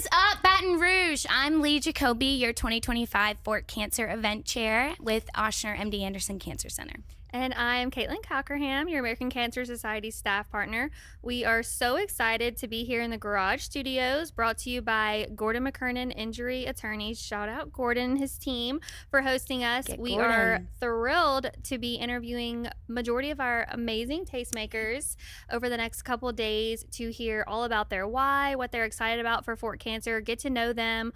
is up, Baton Rouge? I'm Lee Jacoby, your 2025 Fort Cancer Event Chair with Ochsner MD Anderson Cancer Center. And I'm Caitlin Cockerham, your American Cancer Society staff partner. We are so excited to be here in the Garage Studios, brought to you by Gordon McKernan Injury Attorneys. Shout out Gordon and his team for hosting us. We are thrilled to be interviewing majority of our amazing tastemakers over the next couple of days to hear all about their why, what they're excited about for Fort Cancer, get to know them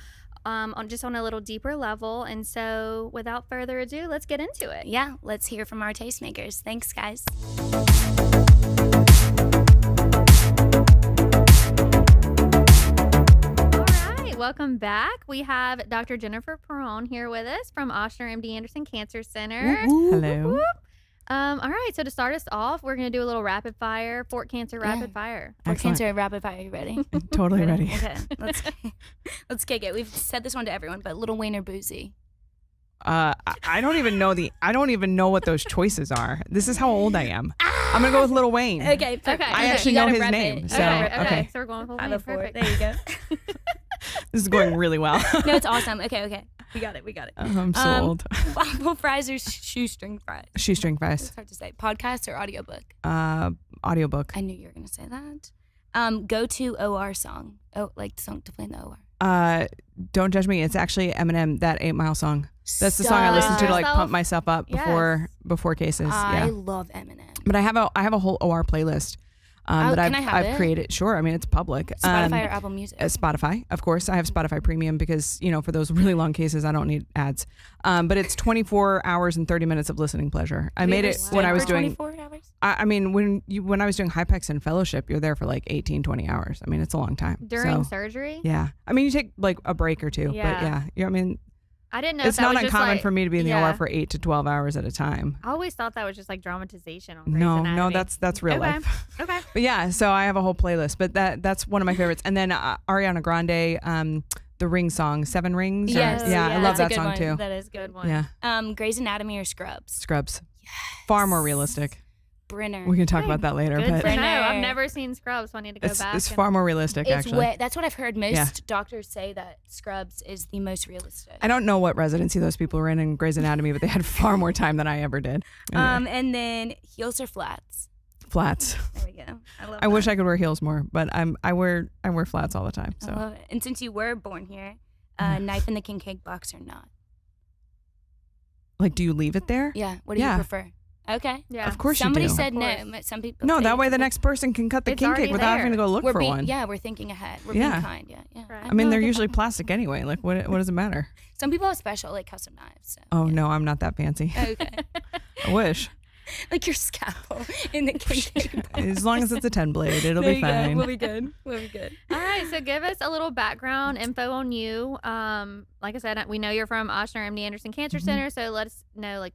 on a little deeper level. And so without further ado, let's get into it. Yeah, let's hear from our tastemakers. Thanks, guys. All right, welcome back. We have Dr. Jennifer Perone here with us from Ochsner MD Anderson Cancer Center. Hello. All right, so to start us off, we're going to do a little rapid fire, Fort Cancer rapid fire. Fort Cancer rapid fire, you ready? Totally ready. Okay, let's kick it. We've said this one to everyone, but Lil Wayne or Boozy? I don't even know what those choices are. This is how old I am. I'm gonna go with Lil Wayne. Okay. I actually know his name. So Okay, so we're going with Lil Wayne. Perfect. There you go. This is going really well. No, it's awesome. Okay. We got it. I'm so old. Waffle fries or shoestring fries? Shoestring fries. It's hard to say. Podcast or audiobook? Audiobook. I knew you were going to say that. Go-to OR song. Oh, like the song to play in the OR. Don't Judge Me. It's actually Eminem, that 8 Mile song. That's the song I listen to like pump myself up before cases. I love Eminem. But I have a whole OR playlist that I've created. Sure, I mean it's public. Spotify or Apple Music? Spotify, of course. I have Spotify Premium because for those really long cases I don't need ads. But it's 24 hours and 30 minutes of listening pleasure. I made it when I was doing 24 hours? I mean when I was doing HIPEX and fellowship, you're there for like 18-20 hours. I mean it's a long time. During surgery? Yeah. I mean you take like a break or two, but I mean I didn't know it's not uncommon like, for me to be in the OR for 8 to 12 hours at a time. I always thought that was just like dramatization on Grey's Anatomy. No, that's real life. Okay. But yeah, so I have a whole playlist, but that's one of my favorites. And then Ariana Grande, the Ring song, 7 Rings. Yes. I love that song too. That is a good one. Yeah. Grey's Anatomy or Scrubs? Scrubs. Yes. Far more realistic. Brenner. We can talk about that later. Good but to know. I've never seen Scrubs, so I need to go back. It's far more realistic, actually. That's what I've heard. Most doctors say that Scrubs is the most realistic. I don't know what residency those people were in Grey's Anatomy, but they had far more time than I ever did. Anyway. And then heels or flats? Flats. There we go. I wish I could wear heels more, but I wear flats all the time. So. I love it. And since you were born here, knife in the king cake box or not? Like, do you leave it there? Yeah. What do you prefer? Okay. Yeah. Of course Somebody you do. said no. Some people. No, that way the next person can cut the king cake without having to go look for one. Yeah, we're thinking ahead. We're being kind. Yeah. Right. I mean, they're usually plastic anyway. Like, what does it matter? Some people have special, like custom knives. So, oh, no, I'm not that fancy. Okay. I wish. Like your scalpel in the king cake box. As long as it's a 10 blade, it'll be fine. We'll be good. All right, so give us a little background info on you. Like I said, we know you're from Ochsner MD Anderson Cancer Center, so let us know, like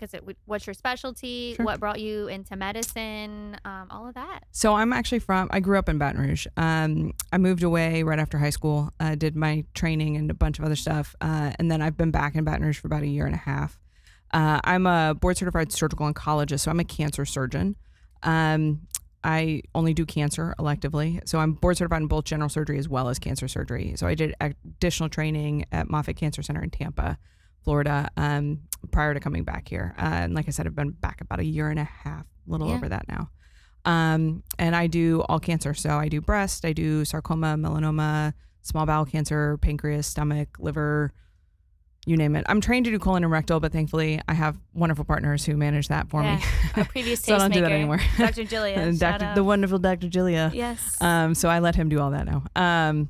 I said, what's your specialty? Sure. What brought you into medicine? All of that. So I'm actually I grew up in Baton Rouge. I moved away right after high school, did my training and a bunch of other stuff. And then I've been back in Baton Rouge for about a year and a half. I'm a board certified surgical oncologist, so I'm a cancer surgeon. I only do cancer electively. So I'm board certified in both general surgery as well as cancer surgery. So I did additional training at Moffitt Cancer Center in Tampa, Florida, prior to coming back here. And like I said, I've been back about a year and a half, a little over that now. And I do all cancer. So I do breast, I do sarcoma, melanoma, small bowel cancer, pancreas, stomach, liver, you name it. I'm trained to do colon and rectal, but thankfully I have wonderful partners who manage that for me. Our previous so I don't do that anymore. Dr. Julia. The wonderful Dr. Julia. Yes. So I let him do all that now.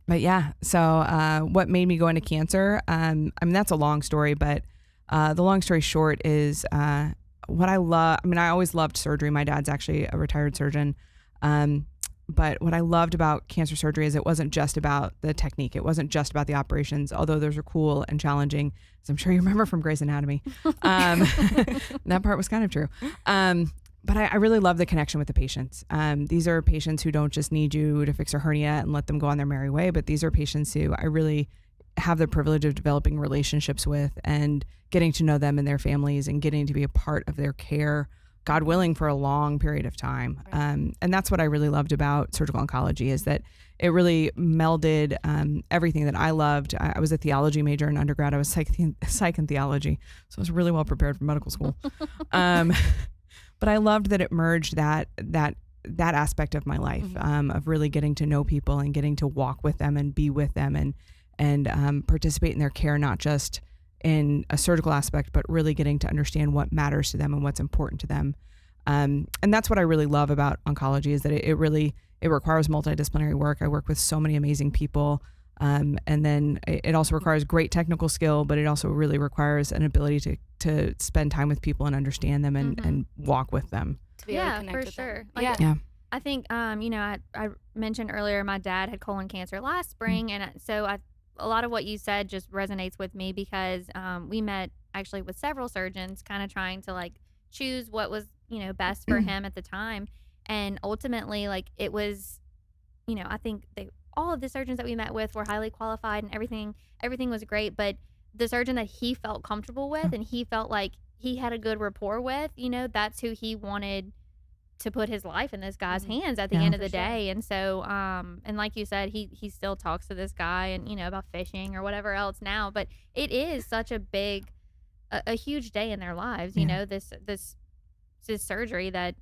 But yeah, so what made me go into cancer? I mean, that's a long story, but the long story short is what I love. I mean, I always loved surgery. My dad's actually a retired surgeon. But what I loved about cancer surgery is it wasn't just about the technique. It wasn't just about the operations, although those are cool and challenging, as I'm sure you remember from Grey's Anatomy. That part was kind of true. But I really love the connection with the patients. These are patients who don't just need you to fix a hernia and let them go on their merry way, but these are patients who I really have the privilege of developing relationships with and getting to know them and their families and getting to be a part of their care God willing, for a long period of time. And that's what I really loved about surgical oncology, is that it really melded everything that I loved. I was a theology major in undergrad. I was psych and theology, so I was really well prepared for medical school. But I loved that it merged that aspect of my life, of really getting to know people and getting to walk with them and be with them and participate in their care, not just in a surgical aspect, but really getting to understand what matters to them and what's important to them. And that's what I really love about oncology, is that it requires multidisciplinary work. I work with so many amazing people. And then it also requires great technical skill, but it also really requires an ability to spend time with people and understand them and walk with them. To be able to connect for with sure. them. Yeah. I think, I mentioned earlier my dad had colon cancer last spring, and so a lot of what you said just resonates with me, because we met actually with several surgeons, kind of trying to like choose what was best for him at the time, and ultimately like it was, I think all of the surgeons that we met with were highly qualified and everything was great, but the surgeon that he felt comfortable with and he felt like he had a good rapport with, that's who he wanted to put his life in this guy's hands at the end of the day. And so and like you said, he still talks to this guy and about fishing or whatever else now, but it is such a big a huge day in their lives, this surgery that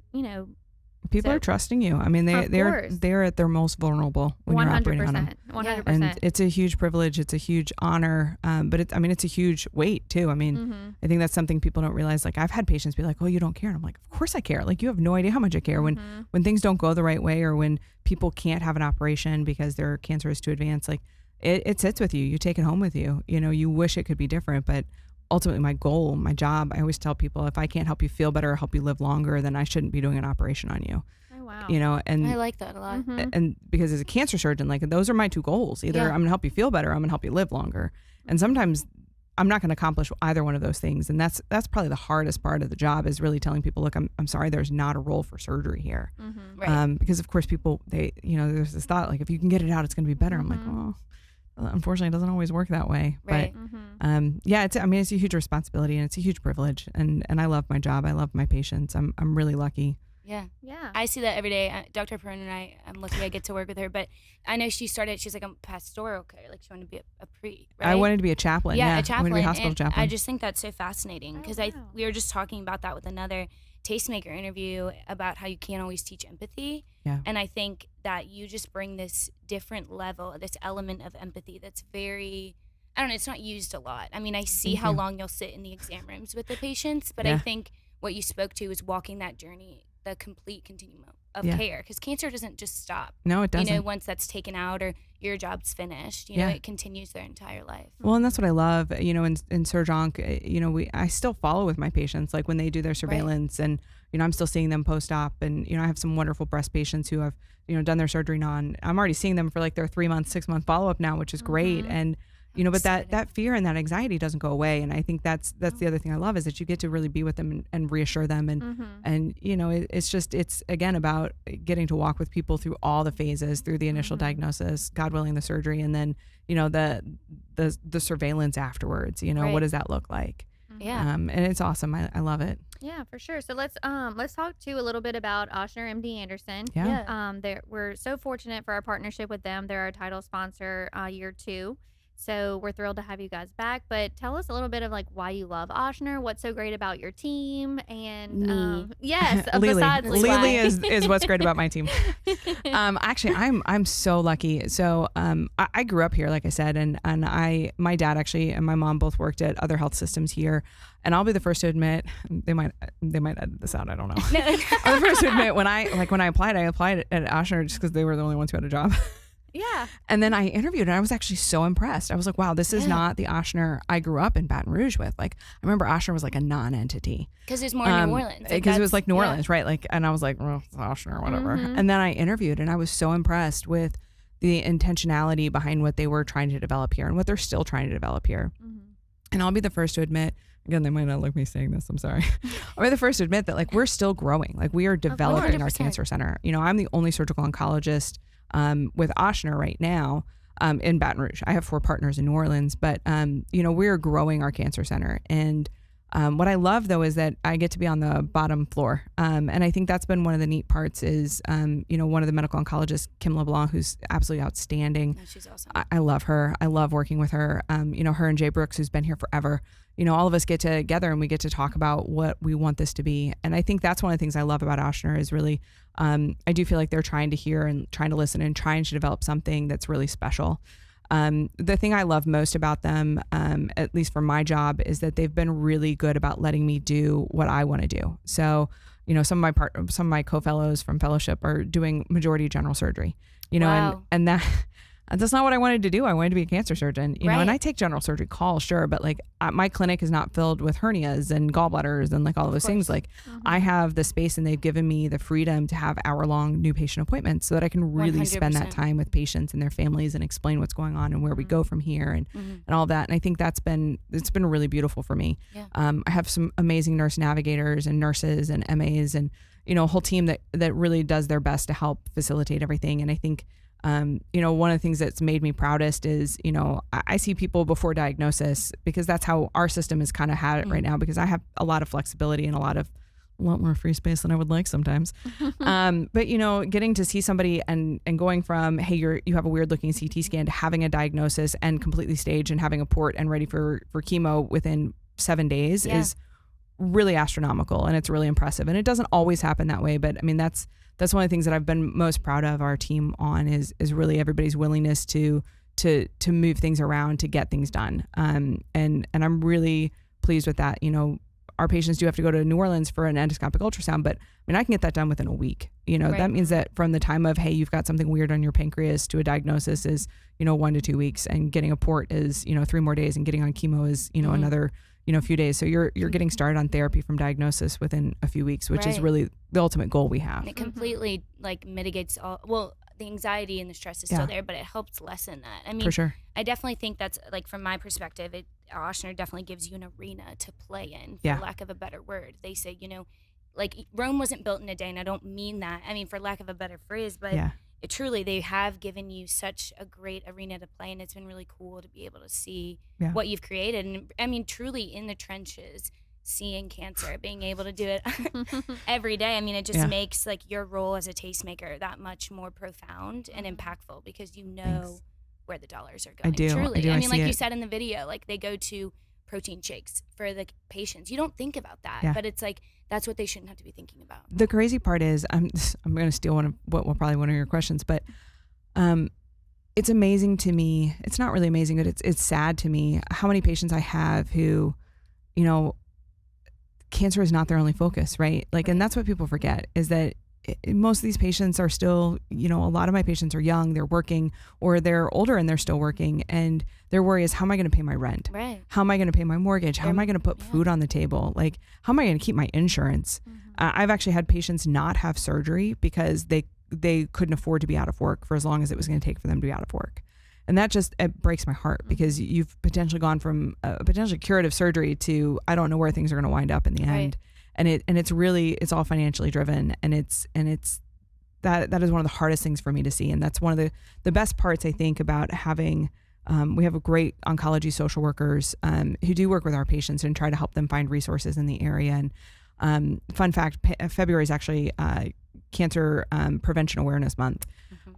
people are trusting you. I mean, they're at their most vulnerable when you're operating on them. 100%. And it's a huge privilege. It's a huge honor. But it's a huge weight too. I mean, I think that's something people don't realize. Like, I've had patients be like, "Oh, you don't care." And I'm like, "Of course I care. Like, you have no idea how much I care when things don't go the right way, or when people can't have an operation because their cancer is too advanced. Like, it sits with you. You take it home with you. You wish it could be different, but ultimately my goal, my job, I always tell people, if I can't help you feel better or help you live longer, then I shouldn't be doing an operation on you." Oh, wow. And I like that a lot. And because as a cancer surgeon, like, those are my two goals. Either I'm going to help you feel better, or I'm going to help you live longer. And sometimes I'm not going to accomplish either one of those things. And that's probably the hardest part of the job, is really telling people, look, I'm sorry, there's not a role for surgery here. Right. Because of course people, there's this thought, like, if you can get it out, it's going to be better. I'm like, oh, unfortunately, it doesn't always work that way. Right. But it's a huge responsibility, and it's a huge privilege. And I love my job. I love my patients. I'm really lucky. Yeah. Yeah. I see that every day. Dr. Perone and I'm lucky I get to work with her, but I know she's like a pastoral care. Like, she wanted to be a pre, right? I wanted to be a chaplain. Yeah, Yeah, a chaplain. I wanted to be a hospital chaplain. I just think that's so fascinating, because wow. we were just talking about that with another tastemaker interview about how you can't always teach empathy. Yeah. And I think that you just bring this different level, this element of empathy that's very, I don't know, it's not used a lot. I mean, I see how long you'll sit in the exam rooms with the patients, but I think what you spoke to is walking that journey, the complete continuum of care, because cancer doesn't just stop. No, it doesn't. Once that's taken out or your job's finished, it continues their entire life. Well, and that's what I love, in Surg Onc, I still follow with my patients, like when they do their surveillance, and, I'm still seeing them post-op, and, I have some wonderful breast patients who have, done their surgery I'm already seeing them for like their 3-month, 6-month follow-up now, which is great. And, but that fear and that anxiety doesn't go away. And I think that's the other thing I love, is that you get to really be with them and reassure them. And it's again about getting to walk with people through all the phases, through the initial diagnosis, God willing, the surgery, and then, the surveillance afterwards, what does that look like? Yeah. And it's awesome. I love it. Yeah, for sure. So let's talk too a little bit about Ochsner MD Anderson. Yeah. We're so fortunate for our partnership with them. They're our title sponsor year 2. So we're thrilled to have you guys back. But tell us a little bit of like why you love Ochsner, what's so great about your team, and Me. Yes, Lily. besides Lily is what's great about my team. Actually, I'm so lucky. So I grew up here, like I said, and my dad actually and my mom both worked at other health systems here. And I'll be the first to admit, they might edit this out, I don't know. I'm the first to admit, when I applied at Ochsner just because they were the only ones who had a job. Yeah. And then I interviewed, and I was actually so impressed. I was like, wow, this is not the Ochsner I grew up in Baton Rouge with. Like, I remember Ochsner was like a non-entity. Because it's more New Orleans. Because it was like New Orleans, right? Like, and I was like, well, it's Ochsner, whatever. And then I interviewed, and I was so impressed with the intentionality behind what they were trying to develop here and what they're still trying to develop here. And I'll be the first to admit, again, they might not like me saying this, I'm sorry. I'll be the first to admit that, like, we're still growing. Like, we are developing our 100%. cancer center. I'm the only surgical oncologist with Ochsner right now in Baton Rouge. I have 4 partners in New Orleans, but we're growing our cancer center, and What I love though is that I get to be on the bottom floor. And I think that's been one of the neat parts is, one of the medical oncologists, Kim LeBlanc, who's absolutely outstanding. Oh, she's awesome. I love her. I love working with her. Her and Jay Brooks, who's been here forever. All of us get together and we get to talk about what we want this to be. And I think that's one of the things I love about Ochsner is really, I do feel like they're trying to hear and trying to listen and trying to develop something that's really special. The thing I love most about them, at least for my job, is that they've been really good about letting me do what I want to do. So, some of my co-fellows from fellowship are doing majority general surgery, Wow. and that's not what I wanted to do. I wanted to be a cancer surgeon, Right. and I take general surgery calls, sure. But like my clinic is not filled with hernias and gallbladders and like all of those things. Like I have the space and they've given me the freedom to have hour-long new patient appointments so that I can really spend that 100%. time with patients and their families and explain what's going on and where we go from here and all that. And I think it's been really beautiful for me. Yeah. I have some amazing nurse navigators and nurses and MAs and, a whole team that really does their best to help facilitate everything. And I think, one of the things that's made me proudest is, I see people before diagnosis because that's how our system is kind of had it right now, because I have a lot of flexibility and a lot more free space than I would like sometimes. But getting to see somebody and going from, hey, you have a weird looking CT scan to having a diagnosis and completely staged and having a port and ready for chemo within 7 days is really astronomical, and it's really impressive. And it doesn't always happen that way, but I mean, that's one of the things that I've been most proud of our team on is really everybody's willingness to move things around to get things done. And I'm really pleased with that. Our patients do have to go to New Orleans for an endoscopic ultrasound, but I mean, I can get that done within a week. Right. That means that from the time of, hey, you've got something weird on your pancreas to a diagnosis is, 1 to 2 weeks, and getting a port is, 3 more days, and getting on chemo is, another, few days. So you're getting started on therapy from diagnosis within a few weeks, which is really the ultimate goal we have. And it completely mitigates the anxiety and the stress is still there, but it helps lessen that. I mean, For sure. I definitely think that's from my perspective, Ochsner definitely gives you an arena to play in, for lack of a better word. They say, Rome wasn't built in a day, and I don't mean that. I mean, for lack of a better phrase, but truly, they have given you such a great arena to play, and it's been really cool to be able to see what you've created. And I mean, truly in the trenches, seeing cancer, being able to do it every day. I mean, it just makes your role as a tastemaker that much more profound and impactful, because Thanks. where the dollars are going. I do. Truly. I mean, like see you it. said in the video, they go to protein shakes for the patients. You don't think about that, but it's that's what they shouldn't have to be thinking about. The crazy part is, I'm going to steal probably one of your questions, but it's amazing to me. It's not really amazing, but it's sad to me how many patients I have who, cancer is not their only focus, right? And that's what people forget is that most of these patients are still, a lot of my patients are young, they're working, or they're older and they're still working. And their worry is, how am I going to pay my rent? Right. How am I going to pay my mortgage? How am I going to put food on the table? How am I going to keep my insurance? I've actually had patients not have surgery because they couldn't afford to be out of work for as long as it was going to take for them to be out of work. And that it breaks my heart, because you've potentially gone from a potentially curative surgery to, I don't know where things are going to wind up in the end. And it's all financially driven, and it's that is one of the hardest things for me to see. And that's one of the best parts, I think, about having, we have a great oncology social workers who do work with our patients and try to help them find resources in the area. And fun fact, February is actually Cancer Prevention Awareness Month.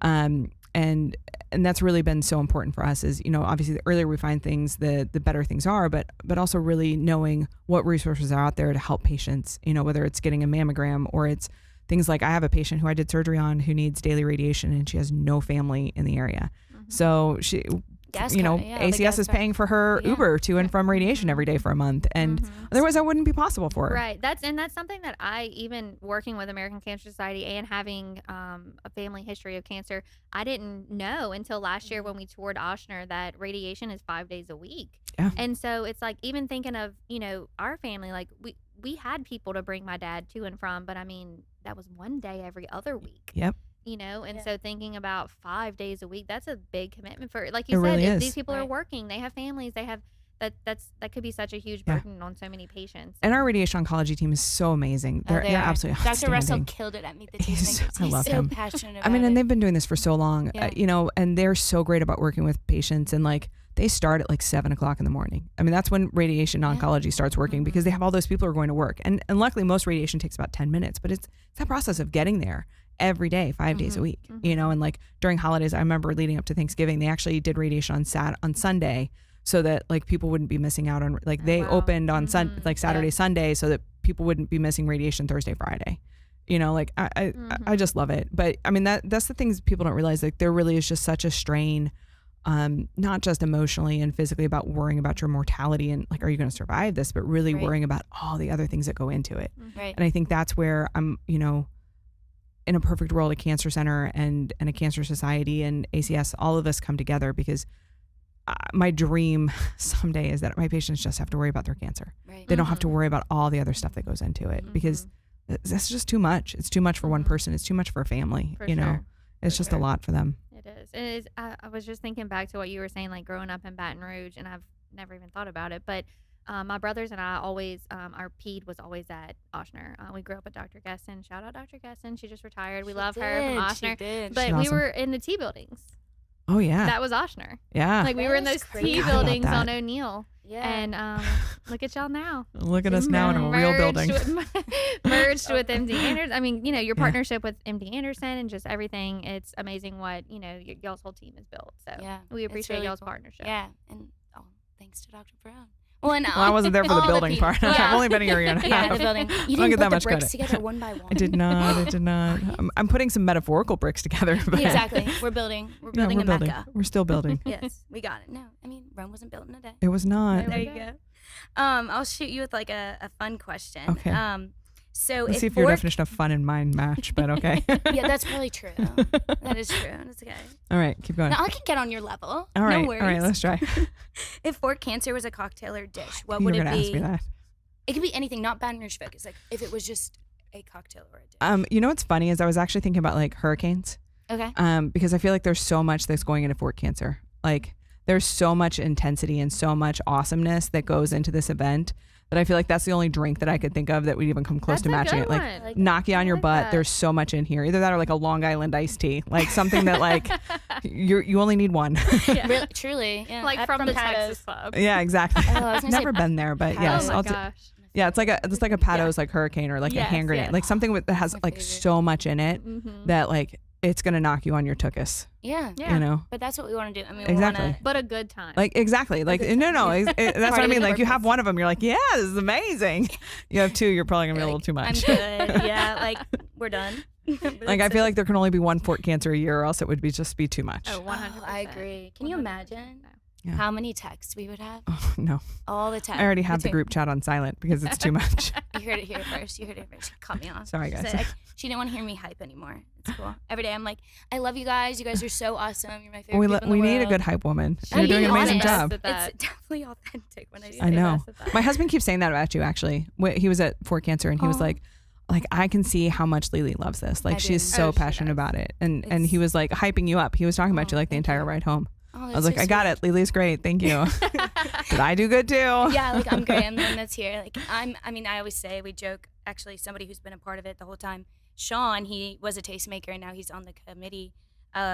And that's really been so important for us is, obviously the earlier we find things, the better things are, but also really knowing what resources are out there to help patients, whether it's getting a mammogram or it's things like, I have a patient who I did surgery on who needs daily radiation, and she has no family in the area. So she, ACS is paying for her Uber to and from radiation every day for a month. And otherwise that wouldn't be possible for her. Right. That's something that I, even working with American Cancer Society and having a family history of cancer, I didn't know until last year when we toured Ochsner that radiation is 5 days a week. Yeah. And so it's even thinking of, our family, we had people to bring my dad to and from, but I mean, that was 1 day every other week. Yep. And so thinking about 5 days a week, that's a big commitment for, like It you said, really is. these people are working, they have families, they have that could be such a huge burden on so many patients. And our radiation oncology team is so amazing. They're absolutely Dr. Russell outstanding. killed it at Meet the Tastemakers. I love He's so him. passionate about I mean, and it. they've been doing this for so long, and they're so great about working with patients, and like they start at like 7:00 in the morning. I mean, that's when radiation oncology starts working because they have all those people who are going to work. And luckily most radiation takes about 10 minutes, but it's that process of getting there every day, 5 days a week, and like during holidays, I remember leading up to Thanksgiving, they actually did radiation on Sunday so that like people wouldn't be missing out on, like they opened on like Saturday, Sunday so that people wouldn't be missing radiation Thursday, Friday. Like I just love it. But I mean, that's the things people don't realize. Like there really is just such a strain, not just emotionally and physically about worrying about your mortality and like, are you going to survive this, but really worrying about all the other things that go into it. Right. And I think that's where I'm, in a perfect world, a cancer center and a cancer society and ACS, all of us come together because my dream someday is that my patients just have to worry about their cancer. Right. They don't have to worry about all the other stuff that goes into it because that's just too much. It's too much for one person. It's too much for a family. For It's sure. just a lot for them. It is. It is. I was just thinking back to what you were saying, like growing up in Baton Rouge, and I've never even thought about it, but my brothers and I always, our ped was always at Ochsner. We grew up with Dr. Gesson. Shout out Dr. Gesson. She just retired. We love her from Ochsner. Did. But She's we awesome. were in the T buildings. Oh yeah. That was Ochsner. Yeah. Like we were in That those is crazy. T Forgot about buildings on that. O'Neill. Yeah. And look at y'all now. Look at us now in a real building. Merged with MD Anderson. I mean, your partnership with MD Anderson and just everything. It's amazing what, y'all's whole team has built. So Yeah, we it's appreciate really y'all's cool. partnership. Yeah. And thanks to Dr. Perone. Well, and Well, I wasn't there for the all building people. part. Yeah. I've only been here a year and a Yeah, half. the building. You I'll didn't get that put the much bricks credit. together one by one. I did not. I'm putting some metaphorical bricks together. But Exactly. We're building. We're No, building we're a building. Mecca. We're still building. Yes, we got it. No, I mean Rome wasn't built in a day. It was not. There you go. I'll shoot you with like a fun question. Okay. So Let's if see if your fork- definition of fun and mine match, but okay. Yeah, that's probably true. That is true. That's okay. All right, keep going. Now I can get on your level. All right, No worries. all right, let's try. If fork cancer was a cocktail or dish, what You would were it gonna ask me be? that. It could be anything, not Baton Rouge focused. Like if it was just a cocktail or a dish. You know what's funny is I was actually thinking about like hurricanes. Okay. Because I feel like there's so much that's going into fork cancer. Like there's so much intensity and so much awesomeness that goes into this event that I feel like that's the only drink that I could think of that would even come close to matching it. Like knock you on your butt. that. There's so much in here. Either that or like a Long Island iced tea, like something that like you only need one. Yeah. Really, truly. Yeah. Like I'm from the Pato's. Texas Club. Yeah, exactly. Oh, I was gonna say Never been there, but Pato's. yes, Oh my I'll gosh. yeah, it's like a Pato's like hurricane or like a Yes, hand grenade, yes. like something that has My like favorite. so much in it Mm-hmm. that like it's gonna knock you on your tuchus. Yeah. Yeah. You know. But that's what we want to do. I mean, Exactly. we want But a good time. Like exactly, like no, that's what I Party mean. with Like you have purpose. one of them, you're like, yeah, this is amazing. You have two, you're probably gonna be a little too I'm much. good. Yeah. Like we're done. Like I feel like there can only be one fork cancer a year, or else it would be too much. Oh, 100%. Oh, I agree. Can you 100%. imagine Yeah. how many texts we would have? Oh, no, All the time. I already have the Between- group chat on silent because it's too much. You heard it here first. You heard it first. She cut me off. Sorry, She guys. said, she didn't want to hear me hype anymore. It's cool. Every day I'm like, I love you guys. You guys are so awesome. You're my favorite. people in the We need a world." good hype woman. I'm You're doing being an amazing honest. job. At that. It's definitely authentic when I say I know. that. My husband keeps saying that about you. Actually, he was at Fork Cancer, and he was Aw. like I can see how much Lily loves this. Like I she's do. so Oh, she passionate does. about it, and he It's- was like hyping you up. He was talking about you Oh, like the thank entire you. ride home. Oh, I that's was like, so I got sweet. it. Lily's great. Thank you. Did I do good too? Yeah, like I'm great. I'm the one that's here. Like I mean, I always say, we joke, actually, somebody who's been a part of it the whole time, Sean, he was a tastemaker and now he's on the committee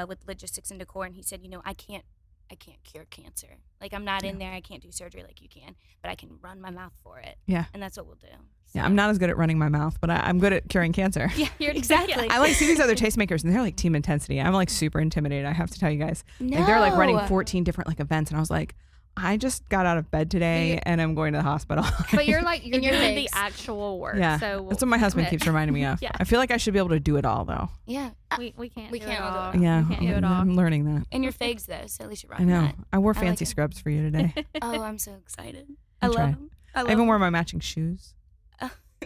with logistics and decor, and he said, I can't cure cancer. Like I'm not in there. I can't do surgery like you can, but I can run my mouth for it. Yeah. And that's what we'll do. Yeah, I'm not as good at running my mouth, but I'm good at curing cancer. Yeah, exactly. I like see these other tastemakers, and they're like team intensity. I'm like super intimidated. I have to tell you guys. Like, they're like running 14 different like events, and I was like, I just got out of bed today, and I'm going to the hospital. But you're like you're And you're doing the figs. actual work. Yeah, So that's what my husband keeps reminding me of. Yeah. I feel like I should be able to do it all, though. Yeah. We can't. We do can't it all do all. it. Yeah, We can't do it all. I'm learning that. And your figs though, so at least you're I rocking know. that. I wore I like fancy it. scrubs for you today. Oh, I'm so excited. I I love try. them. I even wore my matching shoes.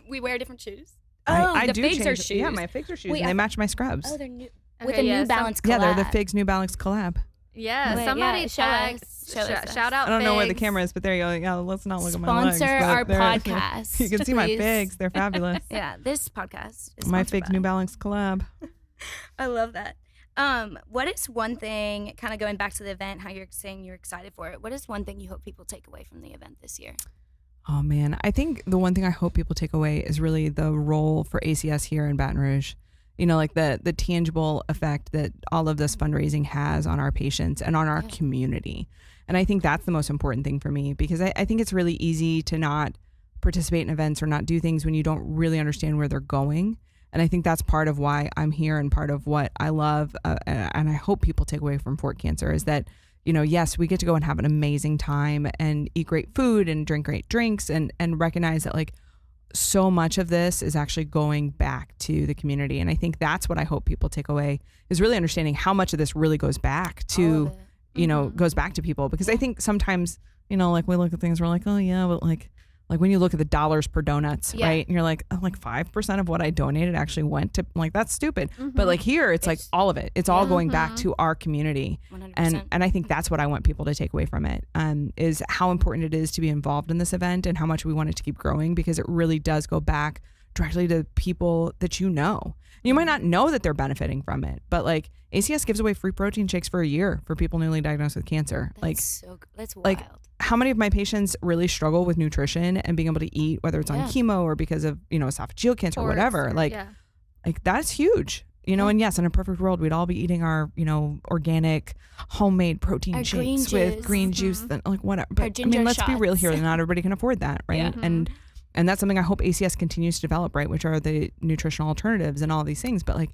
We wear different shoes. I the do figs are change- shoes. Yeah, my figs are shoes, Wait, and they I- match my scrubs. Oh, they're new. Okay, With a yeah, New Balance collab. Yeah, they're the Figs New Balance collab. Yeah, Wait, somebody yeah, tag. show us. Shout out. I don't know where the Figs. camera is, but there you go. Yeah, let's not look at my legs. Sponsor but our there- podcast. You can see my please. figs. They're fabulous. Yeah, this podcast is My sponsored Figs by- New Balance collab. I love that. What is one thing, kind of going back to the event, how you're saying you're excited for it, what is one thing you hope people take away from the event this year? Oh man, I think the one thing I hope people take away is really the role for ACS here in Baton Rouge. You know, like the tangible effect that all of this fundraising has on our patients and on our community. And I think that's the most important thing for me, because I think it's really easy to not participate in events or not do things when you don't really understand where they're going. And I think that's part of why I'm here, and part of what I love, and I hope people take away from Fort Cancer, is that, you know, yes, we get to go and have an amazing time and eat great food and drink great drinks, and recognize that like so much of this is actually going back to the community. And I think that's what I hope people take away, is really understanding how much of this really goes back to, you know, goes back to people. Because I think sometimes, you know, like we look at things, we're like, oh yeah, but like when you look at the dollars per donuts, right? And you're like, oh, like 5% of what I donated actually went to, like, that's stupid. But like here, it's like all of it. It's all going back to our community. 100%. And I think that's what I want people to take away from it, is how important it is to be involved in this event, and how much we want it to keep growing, because it really does go back directly to people that you know. You might not know that they're benefiting from it, but like ACS gives away free protein shakes for a year for people newly diagnosed with cancer. That's wild. Like, how many of my patients really struggle with nutrition and being able to eat, whether it's on chemo or because of, you know, esophageal cancer or whatever. Like that's huge, you know. And yes, in a perfect world, we'd all be eating our, you know, organic homemade protein shakes with green juice, and like whatever. But I mean, let's be real here. Not everybody can afford that, right? And that's something I hope ACS continues to develop, right? Which are the nutritional alternatives and all these things. But like,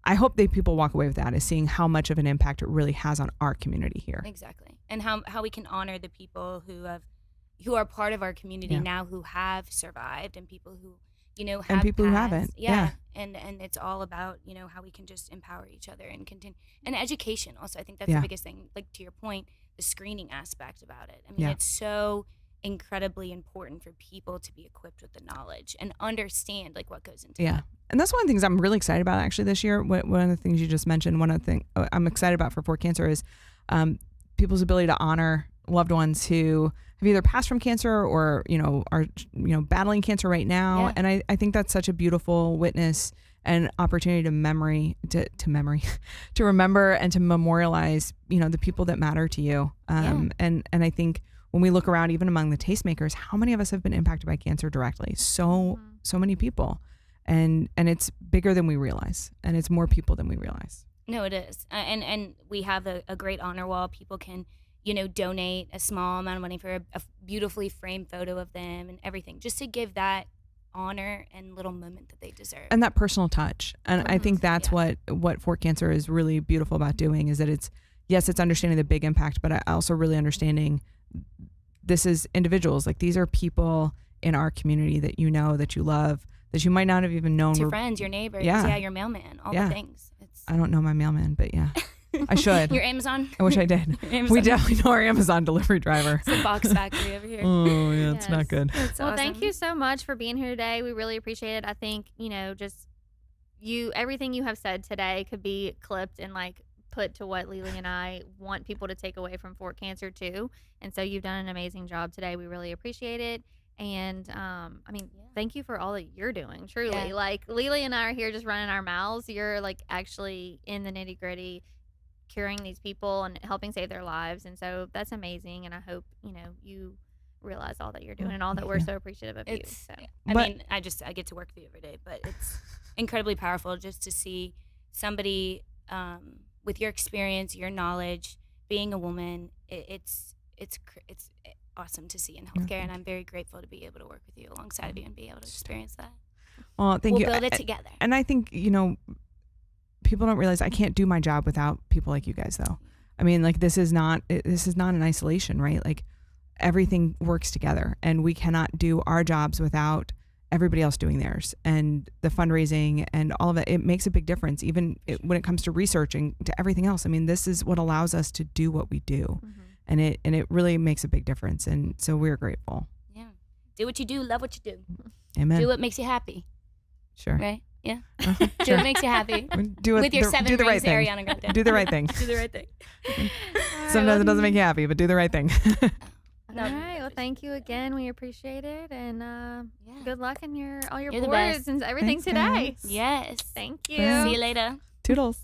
I hope that people walk away with that, is seeing how much of an impact it really has on our community here. Exactly. And how we can honor the people who are part of our community now, who have survived, and people who, you know, have and people passed. who haven't. And it's all about, you know, how we can just empower each other and continue, and education also. I think that's the biggest thing. Like, to your point, the screening aspect about it. I mean, it's so incredibly important for people to be equipped with the knowledge and understand like what goes into it. And that's one of the things I'm really excited about actually this year. One of the things you just mentioned, one of the things I'm excited about for Fort Cancer is people's ability to honor loved ones who have either passed from cancer or, you know, are, you know, battling cancer right now. And I think that's such a beautiful witness and opportunity to to remember and to memorialize, you know, the people that matter to you. And I think when we look around, even among the tastemakers, how many of us have been impacted by cancer directly? So many people. And it's bigger than we realize, and it's more people than we realize. No, it is. And we have a great honor wall. People can, you know, donate a small amount of money for a beautifully framed photo of them and everything, just to give that honor and little moment that they deserve. And that personal touch. And I think that's what Fort Cancer is really beautiful about doing, is that it's understanding the big impact, but also really understanding this is individuals. Like, these are people in our community that you know, that you love, that you might not have even known. It's your friends, your neighbors, your mailman, all the things. I don't know my mailman, but I should. Your Amazon? I wish I did. We definitely know our Amazon delivery driver. It's a box factory over here. Oh, yeah, it's not good. That's awesome. Thank you so much for being here today. We really appreciate it. I think, you know, just everything you have said today could be clipped and like put to what Lily and I want people to take away from Fort Cancer too. And so you've done an amazing job today. We really appreciate it. And I mean, thank you for all that you're doing, truly. Like, Lily and I are here just running our mouths. You're like actually in the nitty gritty, curing these people and helping save their lives. And so that's amazing. And I hope, you know, you realize all that you're doing and all that we're so appreciative of you. So I mean, I get to work with you every day, but it's incredibly powerful just to see somebody with your experience, your knowledge, being a woman. It's awesome to see in healthcare, and I'm very grateful to be able to work with you alongside of you and be able to experience that. Well, thank you. We'll build it together. And I think, you know, people don't realize I can't do my job without people like you guys, though. I mean, like, this is not an isolation, right? Like, everything works together, and we cannot do our jobs without everybody else doing theirs. And the fundraising and all of it, it makes a big difference, even when it comes to research and to everything else. I mean, this is what allows us to do what we do. And it really makes a big difference. And so we're grateful. Yeah. Do what you do. Love what you do. Amen. Do what makes you happy. Sure. Right? Yeah. Do what makes you happy. With your 7 do the right rings, thing. Ariana Grande. Do the right thing. Do the right thing. Sometimes it doesn't make you happy, but do the right thing. All right. Well, thank you again. We appreciate it. And good luck in all your You're the boards best. and everything Thanks, today. guys. Yes. Thank you. See you later. Toodles.